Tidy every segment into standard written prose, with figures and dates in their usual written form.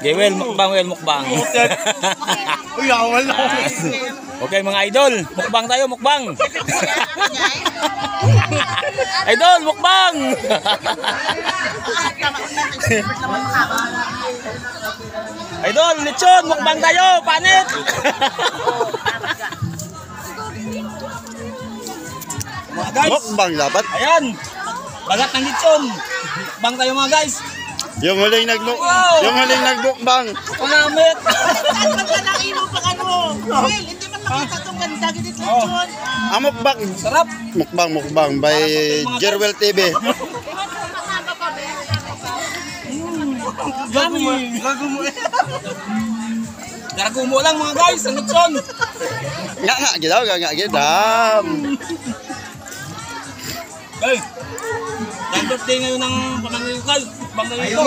Gewel, mukbang, wel, mukbang. Uy, awal na. Okay mga idol, mukbang tayo, mukbang. Idol, mukbang. Idol, lechon, mukbang tayo, panit. Mga guys, Mukbang dapat. ayan, bagat ng lechon. Mukbang tayo mga guys. Yung huling nagmukbang. Panamit. Ang mukbang. Sarap. Mukbang by Jerwell TV. Yummy. Garagumo lang mga guys, ang lechon. Nga gidaw, nga gidam. Hey, ang birthday ngayon ng pamangayukal. Bang na ito.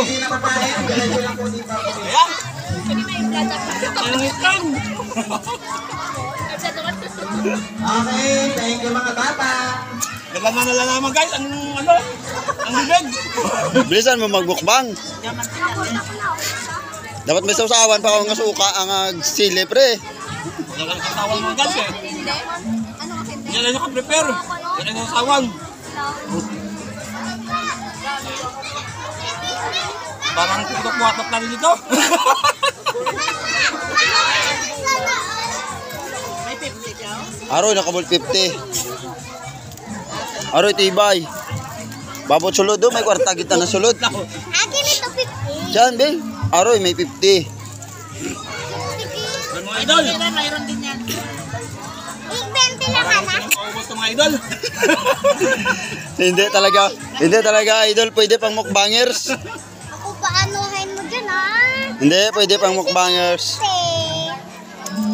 Ayan. Ang lechon. Okay, thank you mga bata. Naglangan na lang naman guys, ang bibig. Bilisan mo magmukbang. Dapat may sausawan pa ako ng suka ang sili pre. Wala kang katawan mga guys eh. Yan lang yung prepare. Yan lang yung sawan. Parang tutok-watok na rin dito. Aroy nakabol 50. Aroy tibay. Babot sulod do, may kwarta kita na sulod. Akin ito 50. Diyan, be. Aroy may 50. Mga idol. Mayroon din yan. 20 lang ha. Maubos ito mga idol. Hindi talaga idol, pwede pang mukbangers. Ako paanuhin mo dyan ha. Hindi, pwede pang mukbangers.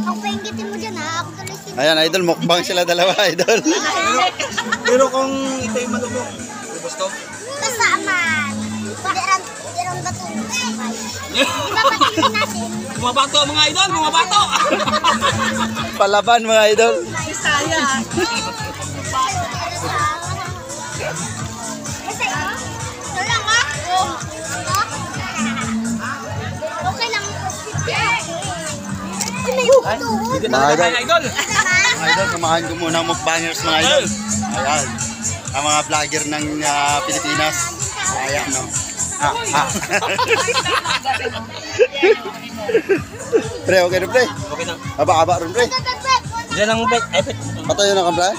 Ako paingitin mo dyan ha. Ako tuloy si... Ayan, idol, mukbang sila dalawa, idol. Pero kung ito yung malubog, gusto? Kasaman. Dirang batong sakay. Ipapatingin natin. Bumabato mga idol, bumabato. Palaban mga idol. Isaya. Ito lang ha. Okay lang. May uto. Mga idol. Mga idol, samahan ko muna ang mukbangers mga idol. Ayan, ang mga vlogger ng Pilipinas. Ayan, no. Pre, okay rin pre. Okay na. Aba rin pre. Diyan ang effect. Patayo na ka pre.